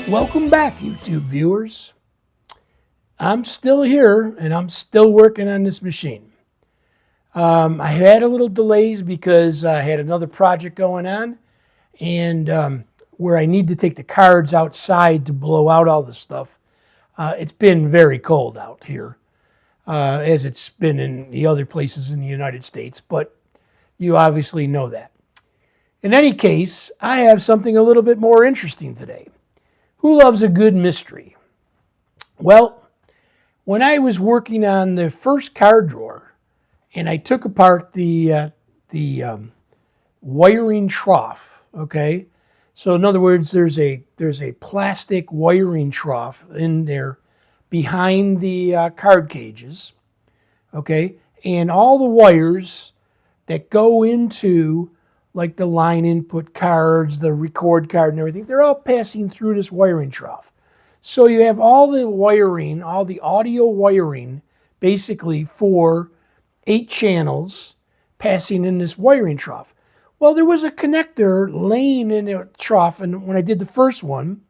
Welcome back, YouTube viewers. I'm still here and I'm still working on this machine. I had a little delays because I had another project going on, and where I need to take the cards outside to blow out all the stuff. It's been very cold out here, as it's been in the other places in the United States, but you obviously know that. In any case, I have something a little bit more interesting today. Who loves a good mystery? Well, when I was working on the first card drawer and I took apart the wiring trough, okay? So in other words, there's a plastic wiring trough in there behind the card cages, okay? And all the wires that go into like the line input cards, the record card and everything, they're all passing through this wiring trough. So you have all the wiring, all the audio wiring, basically for 8 channels passing in this wiring trough. Well, there was a connector laying in the trough, and when I did the first one,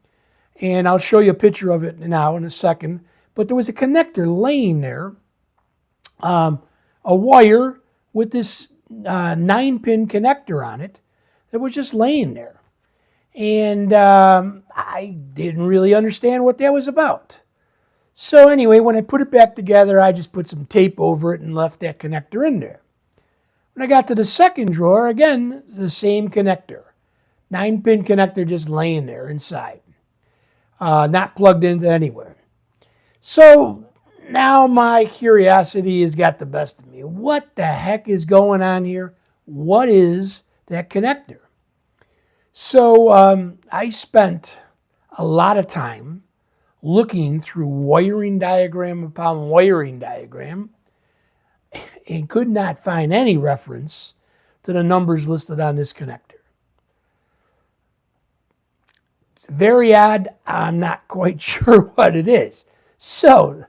and I'll show you a picture of it now in a second, but there was a connector laying there, a wire with this 9-pin connector on it that was just laying there. And I didn't really understand what that was about. So anyway, when I put it back together, I just put some tape over it and left that connector in there. When I got to the second drawer, again, the same connector. 9-pin connector just laying there inside. Not plugged into anywhere. So now my curiosity has got the best of me. What the heck is going on here? What is that connector? So I spent a lot of time looking through wiring diagram upon wiring diagram and could not find any reference to the numbers listed on this connector. It's very odd. I'm not quite sure what it is. So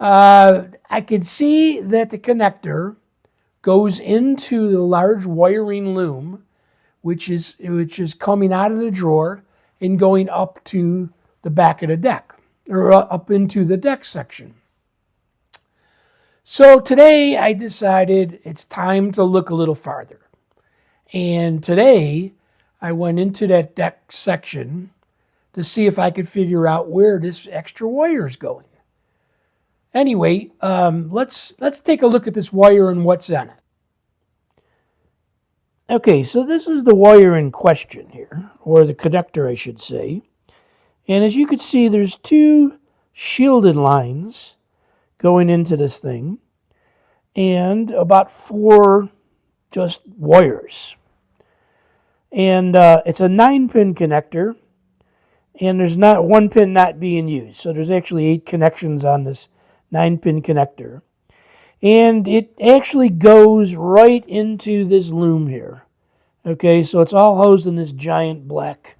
I can see that the connector goes into the large wiring loom, which is coming out of the drawer and going up to the back of the deck, or up into the deck section. So today I decided it's time to look a little farther. And today I went into that deck section to see if I could figure out where this extra wire is going. Anyway, let's take a look at this wire and what's on it. Okay, so this is the wire in question here, or the connector, I should say. And as you can see, there's 2 shielded lines going into this thing, and about 4 just wires. And it's a 9-pin connector, and there's not 1 pin not being used. So there's actually 8 connections on this 9-pin connector. And it actually goes right into this loom here. Okay, so it's all housed in this giant black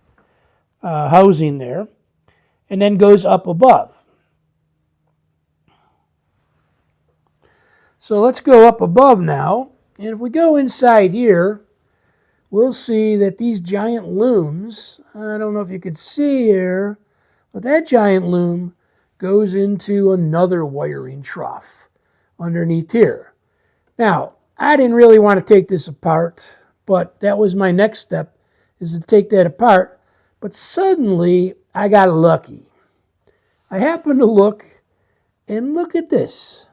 housing there, and then goes up above. So let's go up above now, and if we go inside here, we'll see that these giant looms, I don't know if you can see here, but that giant loom goes into another wiring trough underneath here. Now, I didn't really want to take this apart, but that was my next step, is to take that apart. But suddenly, I got lucky. I happened to look, and look at this.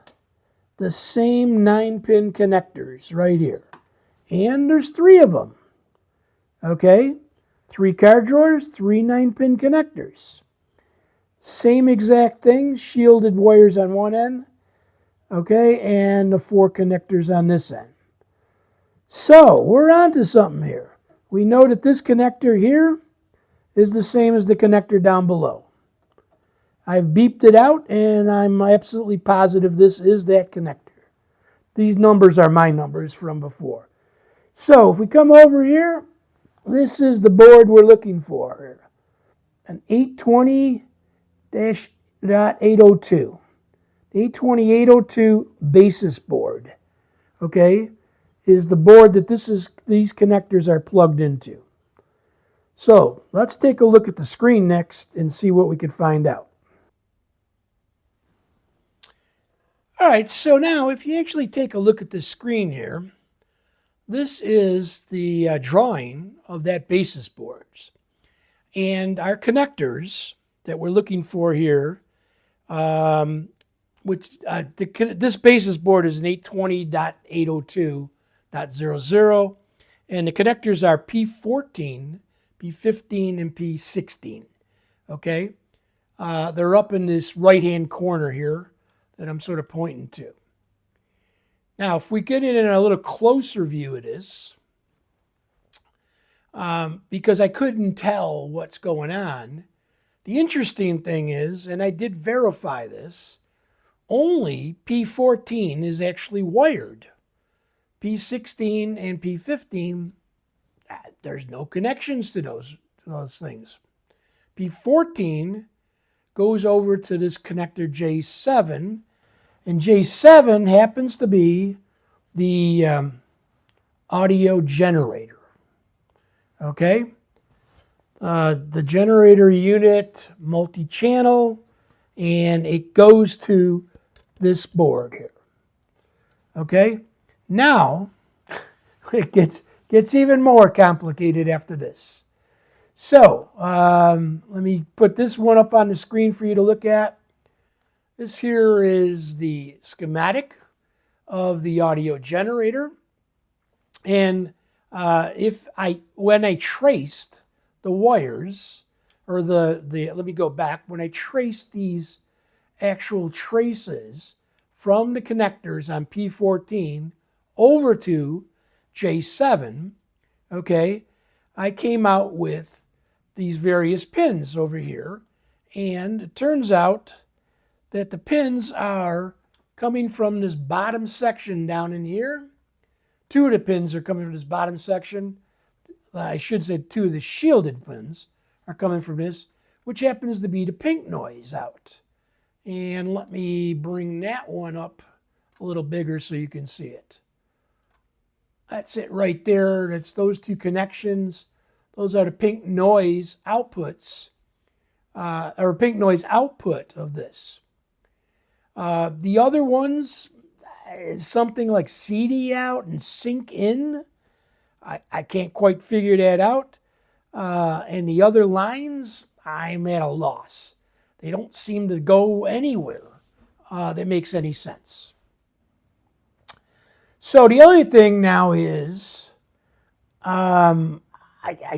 The same 9-pin connectors right here. And there's 3 of them. Okay? 3 card drawers, 3 9-pin connectors. Same exact thing, shielded wires on one end, okay, and the 4 connectors on this end. So, we're on to something here. We know that this connector here is the same as the connector down below. I've beeped it out, and I'm absolutely positive this is that connector. These numbers are my numbers from before. So, if we come over here, this is the board we're looking for. An 820-802. The 820-802 basis board, okay, is the board that these connectors are plugged into. So let's take a look at the screen next and see what we can find out. All right, so now if you actually take a look at the screen here, this is the drawing of that basis board. And our connectors that we're looking for here, this basis board is an 820.802.00, and the connectors are P14, P15, and P16. Okay, they're up in this right-hand corner here that I'm sort of pointing to. Now, if we get in a little closer view of this, because I couldn't tell what's going on, the interesting thing is, and I did verify this, only P14 is actually wired. P16 and P15, there's no connections to those things. P14 goes over to this connector J7, and J7 happens to be the audio generator. Okay? The generator unit, multi-channel, and it goes to this board here. Okay? Now, it gets even more complicated after this. So, let me put this one up on the screen for you to look at. This here is the schematic of the audio generator. And when I traced the wires, or let me go back, when I traced these actual traces from the connectors on P14 over to J7, okay, I came out with these various pins over here, and it turns out that the pins are coming from this bottom section down in here. Two of the pins are coming from this bottom section. I should say two of the shielded pins are coming from this, which happens to be the pink noise out. And let me bring that one up a little bigger so you can see it. That's it right there. That's those two connections. Those are the pink noise outputs, or pink noise output of this. The other ones is something like CD out and sync in. I can't quite figure that out. And the other lines, I'm at a loss. They don't seem to go anywhere that makes any sense. So the other thing now is, I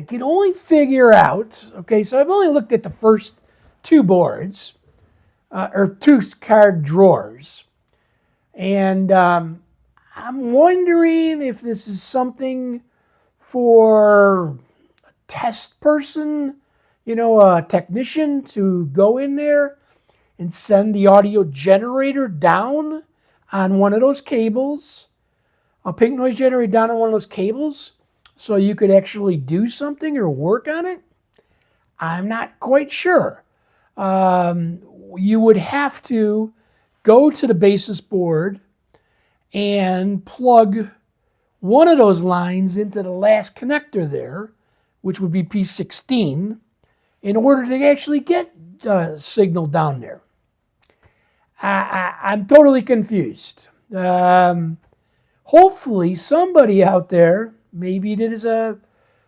can only figure out, okay, so I've only looked at the first two boards, or two card drawers. And I'm wondering if this is something for a test person, a technician to go in there and send the audio generator down on one of those cables, a pink noise generator down on one of those cables, so you could actually do something or work on it. I'm not quite sure. You would have to go to the basis board and plug one of those lines into the last connector there, which would be P16, in order to actually get signal down there. I'm totally confused. Hopefully somebody out there, maybe that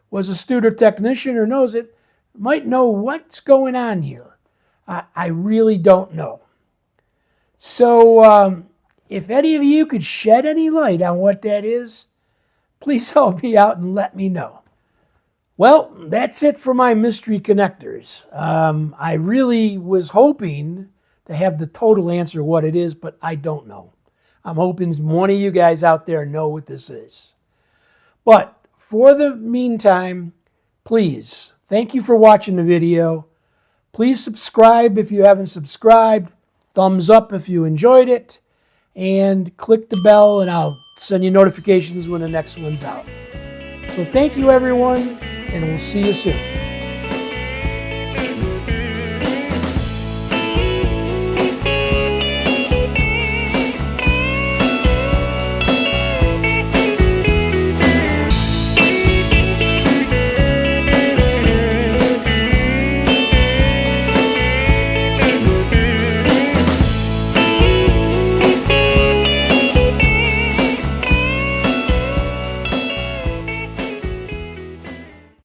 was a Studer technician or knows it, might know what's going on here. I really don't know. So if any of you could shed any light on what that is, please help me out and let me know. Well, that's it for my mystery connectors. I really was hoping to have the total answer what it is, but I don't know. I'm hoping one of you guys out there know what this is. But for the meantime, please, thank you for watching the video. Please subscribe if you haven't subscribed. Thumbs up if you enjoyed it. And click the bell and I'll send you notifications when the next one's out. So thank you everyone, and we'll see you soon.